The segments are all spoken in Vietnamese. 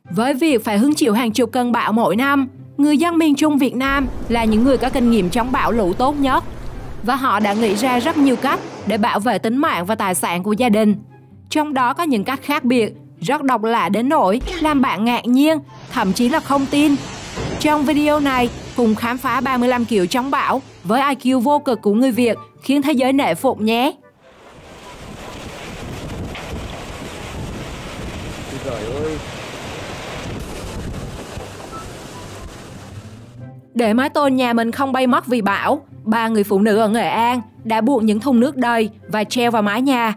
Với việc phải hứng chịu hàng chục cơn bão mỗi năm, người dân miền Trung Việt Nam là những người có kinh nghiệm chống bão lũ tốt nhất. Và họ đã nghĩ ra rất nhiều cách để bảo vệ tính mạng và tài sản của gia đình. Trong đó có những cách khác biệt, rất độc lạ đến nỗi làm bạn ngạc nhiên, thậm chí là không tin. Trong video này, cùng khám phá 35 kiểu chống bão với IQ vô cực của người Việt khiến thế giới nể phục nhé! Trời ơi! Để mái tôn nhà mình không bay mất vì bão, 3 người phụ nữ ở Nghệ An đã buộc những thùng nước đầy và treo vào mái nhà,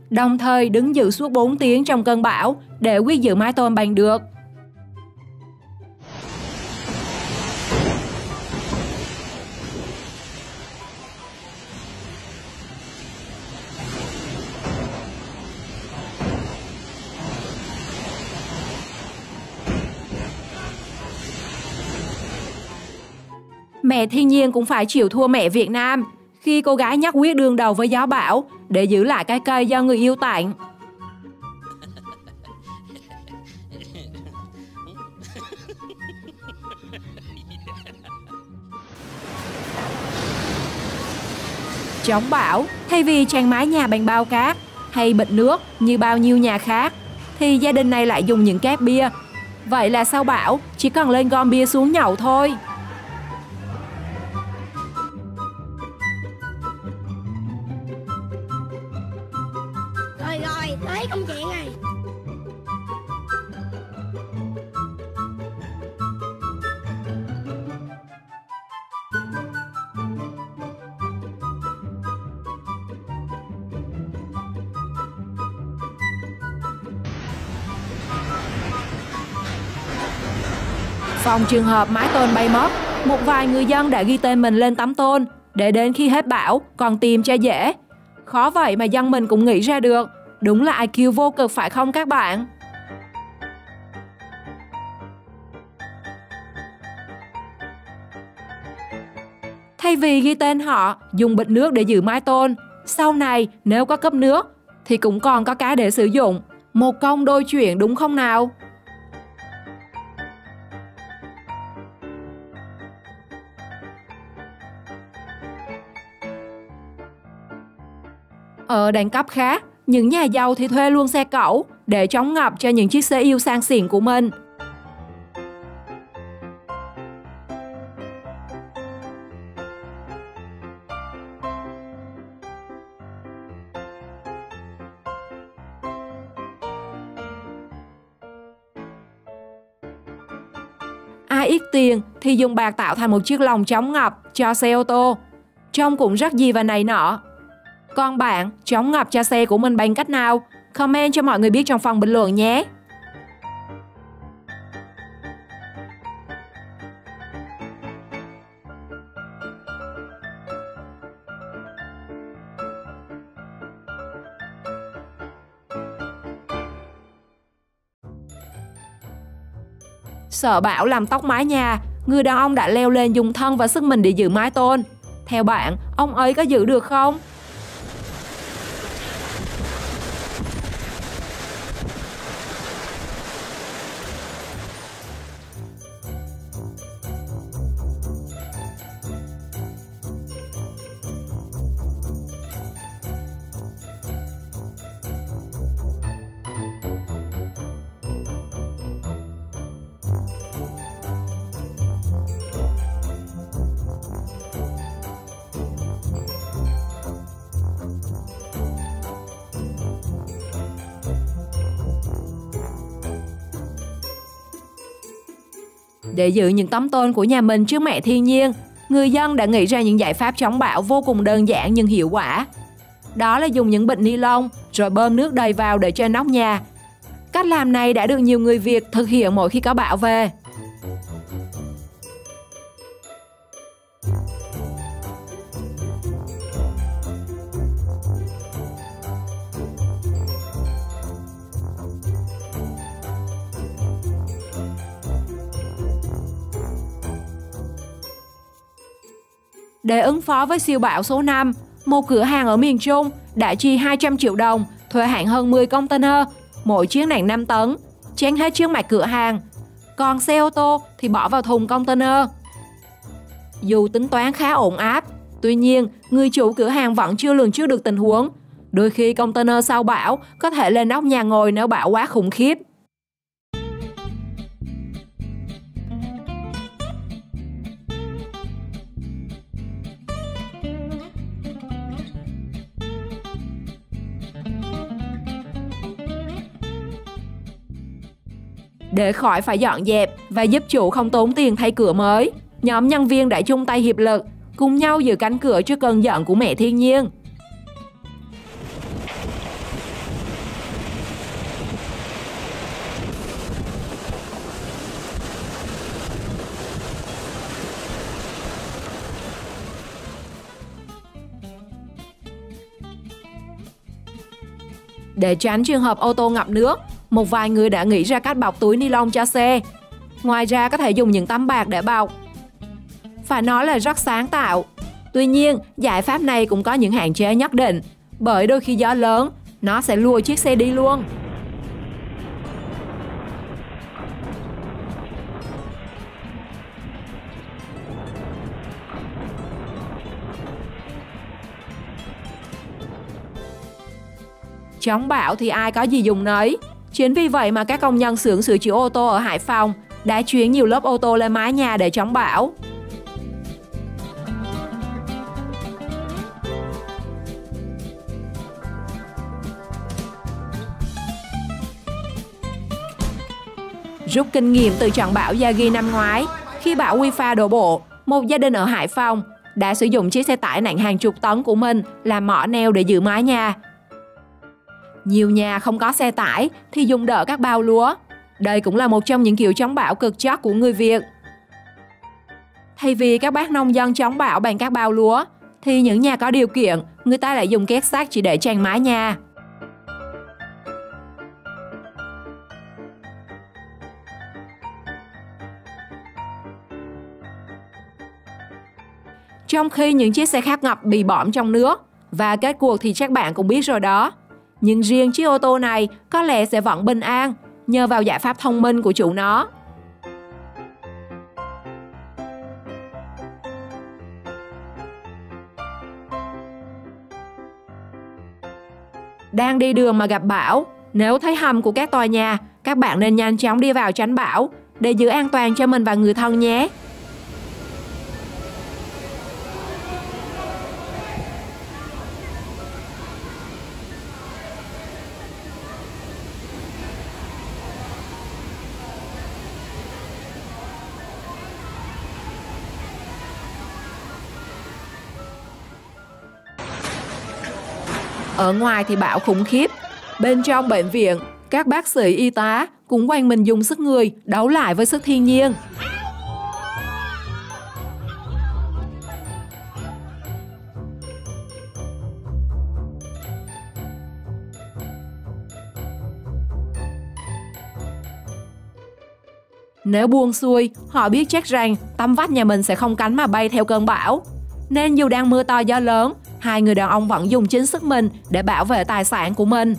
đồng thời đứng giữ suốt 4 tiếng trong cơn bão để quyết giữ mái tôn bằng được. Mẹ thiên nhiên cũng phải chịu thua mẹ Việt Nam khi cô gái nhất quyết đương đầu với gió bão để giữ lại cái cây do người yêu tặng. Chống bão, thay vì tràn mái nhà bằng bao cát hay bịch nước như bao nhiêu nhà khác, thì gia đình này lại dùng những két bia. Vậy là sau bão, chỉ cần lên gom bia xuống nhậu thôi. Rồi, tới công chuyện này. Phòng trường hợp mái tôn bay mất, một vài người dân đã ghi tên mình lên tấm tôn để đến khi hết bão còn tìm cho dễ. Khó vậy mà dân mình cũng nghĩ ra được. Đúng là IQ vô cực phải không các bạn? Thay vì ghi tên họ, dùng bịch nước để giữ mái tôn, sau này nếu có cấp nước thì cũng còn có cái để sử dụng. Một công đôi chuyện đúng không nào? Ở đẳng cấp khác, những nhà giàu thì thuê luôn xe cẩu để chống ngập cho những chiếc xe yêu sang xịn của mình. Ai ít tiền thì dùng bạc tạo thành một chiếc lồng chống ngập cho xe ô tô. Trông cũng rất gì và này nọ. Còn bạn chống ngập cho xe của mình bằng cách nào? Comment cho mọi người biết trong phần bình luận nhé! Sợ bão làm tốc mái nhà, người đàn ông đã leo lên dùng thân và sức mình để giữ mái tôn. Theo bạn, ông ấy có giữ được không? Để giữ những tấm tôn của nhà mình trước mẹ thiên nhiên, người dân đã nghĩ ra những giải pháp chống bão vô cùng đơn giản nhưng hiệu quả. Đó là dùng những bịch ni lông rồi bơm nước đầy vào để trên nóc nhà. Cách làm này đã được nhiều người Việt thực hiện mỗi khi có bão về. Để ứng phó với siêu bão số 5, một cửa hàng ở miền Trung đã chi 200 triệu đồng thuê hãng hơn 10 container, mỗi chiếc nặng 5 tấn, chén hết trước mặt cửa hàng. Còn xe ô tô thì bỏ vào thùng container. Dù tính toán khá ổn áp, tuy nhiên người chủ cửa hàng vẫn chưa lường trước được tình huống. Đôi khi container sau bão có thể lên nóc nhà ngồi nếu bão quá khủng khiếp. Để khỏi phải dọn dẹp và giúp chủ không tốn tiền thay cửa mới, nhóm nhân viên đã chung tay hiệp lực, cùng nhau giữ cánh cửa trước cơn giận của mẹ thiên nhiên. Để tránh trường hợp ô tô ngập nước, một vài người đã nghĩ ra cách bọc túi ni lông cho xe. Ngoài ra có thể dùng những tấm bạc để bọc. Phải nói là rất sáng tạo. Tuy nhiên, giải pháp này cũng có những hạn chế nhất định, bởi đôi khi gió lớn, nó sẽ lùa chiếc xe đi luôn. Chống bão thì ai có gì dùng nấy. Chính vì vậy mà các công nhân xưởng sửa chữa ô tô ở Hải Phòng đã chuyển nhiều lớp ô tô lên mái nhà để chống bão. Rút kinh nghiệm từ trận bão Yagi năm ngoái, khi bão Wifa đổ bộ, một gia đình ở Hải Phòng đã sử dụng chiếc xe tải nặng hàng chục tấn của mình làm mỏ neo để giữ mái nhà. Nhiều nhà không có xe tải thì dùng đỡ các bao lúa. Đây cũng là một trong những kiểu chống bão cực chót của người Việt. Thay vì các bác nông dân chống bão bằng các bao lúa, thì những nhà có điều kiện, người ta lại dùng két sắt chỉ để tràn mái nhà. Trong khi những chiếc xe khác ngập bị bõm trong nước, và kết cuộc thì chắc bạn cũng biết rồi đó. Nhưng riêng chiếc ô tô này có lẽ sẽ vẫn bình an nhờ vào giải pháp thông minh của chủ nó. Đang đi đường mà gặp bão, nếu thấy hầm của các tòa nhà, các bạn nên nhanh chóng đi vào tránh bão để giữ an toàn cho mình và người thân nhé. Ở ngoài thì bão khủng khiếp. Bên trong bệnh viện, các bác sĩ y tá cũng quanh mình dùng sức người đấu lại với sức thiên nhiên. Nếu buông xuôi, họ biết chắc rằng tấm vách nhà mình sẽ không cánh mà bay theo cơn bão. Nên dù đang mưa to gió lớn, hai người đàn ông vẫn dùng chính sức mình để bảo vệ tài sản của mình.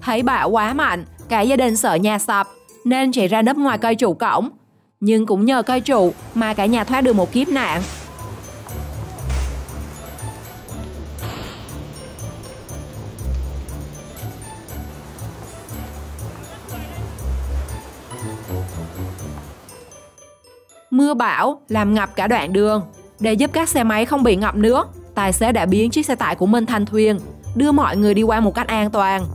Thấy bão quá mạnh, cả gia đình sợ nhà sập nên chạy ra nấp ngoài cây trụ cổng. Nhưng cũng nhờ cây trụ mà cả nhà thoát được một kiếp nạn. Mưa bão làm ngập cả đoạn đường. Để giúp các xe máy không bị ngập nước, tài xế đã biến chiếc xe tải của mình thành thuyền, đưa mọi người đi qua một cách an toàn.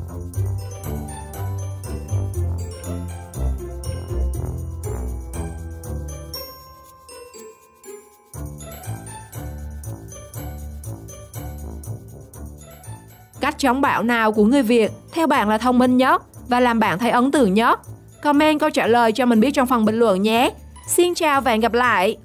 Cách chống bão nào của người Việt theo bạn là thông minh nhất và làm bạn thấy ấn tượng nhất? Comment câu trả lời cho mình biết trong phần bình luận nhé. Xin chào và hẹn gặp lại!